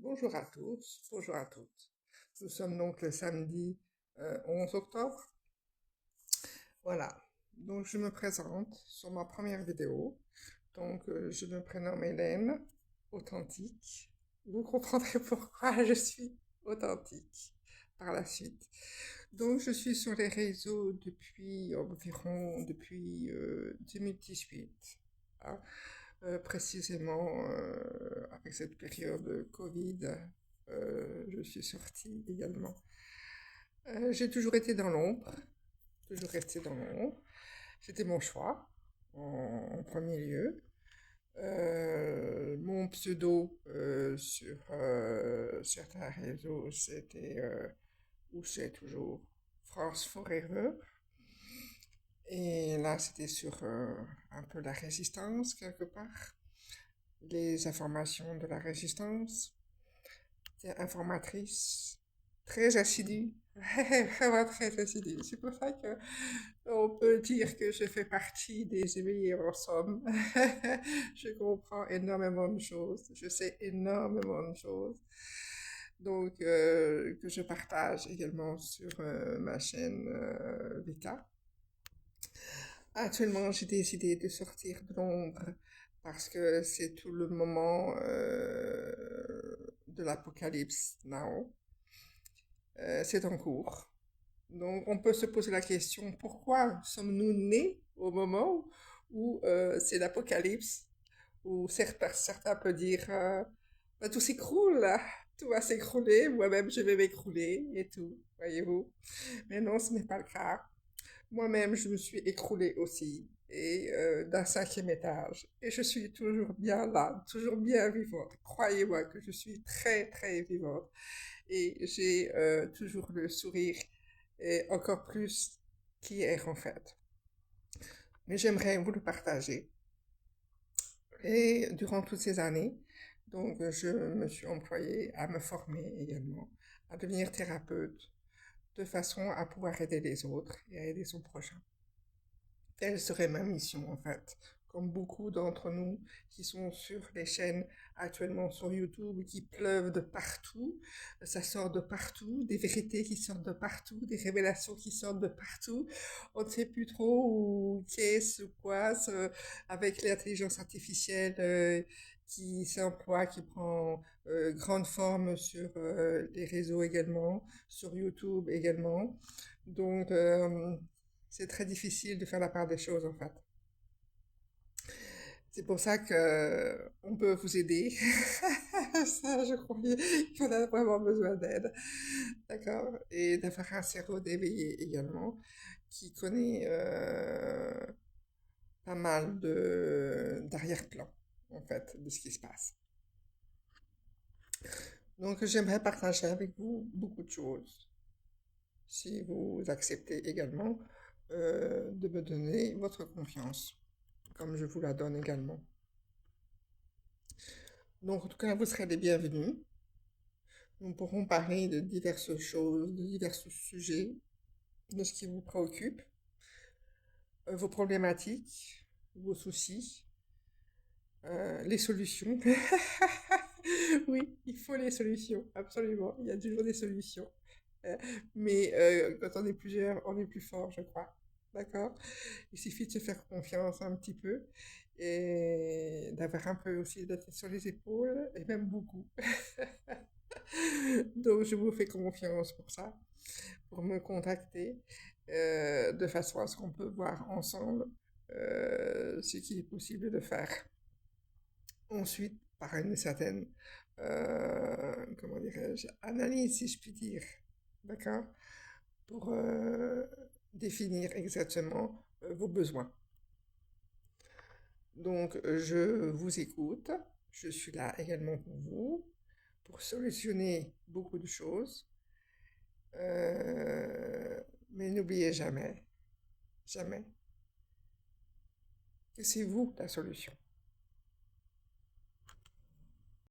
Bonjour à tous, bonjour à toutes. Nous sommes donc le samedi 11 octobre. Voilà, donc je me présente sur ma première vidéo. Donc je me prénomme Hélène, authentique. Vous comprendrez pourquoi je suis authentique par la suite. Donc je suis sur les réseaux depuis 2018. Hein. Précisément avec cette période de Covid, je suis sortie également. J'ai toujours été dans l'ombre, toujours resté dans l'ombre. C'était mon choix en premier lieu. Mon pseudo sur certains réseaux, c'était, ou c'est toujours, France Forever. Et là, c'était sur un peu la résistance, quelque part. Les informations de la résistance. J'étais informatrice très assidue, vraiment très assidue. C'est pour ça que on peut dire que je fais partie des éveillés en somme. Je comprends énormément de choses, je sais énormément de choses. Donc, que je partage également sur ma chaîne Vita. Actuellement, j'ai décidé de sortir de l'ombre parce que c'est tout le moment de l'apocalypse now. C'est en cours. Donc, on peut se poser la question, pourquoi sommes-nous nés au moment où c'est l'apocalypse, où certains peuvent dire, bah, tout s'écroule, là. Tout va s'écrouler, moi-même je vais m'écrouler et tout, voyez-vous. Mais non, ce n'est pas le cas. Moi-même, je me suis écroulée aussi, et d'un cinquième étage. Et je suis toujours bien là, toujours bien vivante. Croyez-moi que je suis très, très vivante. Et j'ai toujours le sourire, et encore plus qu'hier en fait. Mais j'aimerais vous le partager. Et durant toutes ces années, donc je me suis employée à me former également, à devenir thérapeute, de façon à pouvoir aider les autres et à aider son prochain. Telle serait ma mission en fait. Comme beaucoup d'entre nous qui sont sur les chaînes actuellement sur YouTube, qui pleuvent de partout, ça sort de partout, des vérités qui sortent de partout, des révélations qui sortent de partout. On ne sait plus trop où, qu'est-ce, quoi, avec l'intelligence artificielle qui s'emploie, qui prend grande forme sur les réseaux également, sur YouTube également. Donc, c'est très difficile de faire la part des choses, en fait. C'est pour ça que on peut vous aider. Ça, je crois qu'on a vraiment besoin d'aide. D'accord? Et d'avoir un cerveau d'éveillé également, qui connaît pas mal d'arrière-plan, en fait, de ce qui se passe. Donc, j'aimerais partager avec vous beaucoup de choses. Si vous acceptez également de me donner votre confiance, comme je vous la donne également. Donc, en tout cas, vous serez les bienvenus. Nous pourrons parler de diverses choses, de divers sujets, de ce qui vous préoccupe, vos problématiques, vos soucis, les solutions. Oui, il faut les solutions, absolument. Il y a toujours des solutions. Euh, Mais quand on est plusieurs, on est plus fort, je crois. D'accord? Il suffit de se faire confiance un petit peu et d'avoir un peu aussi de tête sur les épaules, et même beaucoup. Donc, je vous fais confiance pour ça, pour me contacter, de façon à ce qu'on peut voir ensemble ce qu'il est possible de faire. Ensuite, par une certaine, comment dirais-je, analyse, si je puis dire, d'accord, pour définir exactement vos besoins. Donc, je vous écoute, je suis là également pour vous, pour solutionner beaucoup de choses. Mais n'oubliez jamais, jamais, que c'est vous la solution.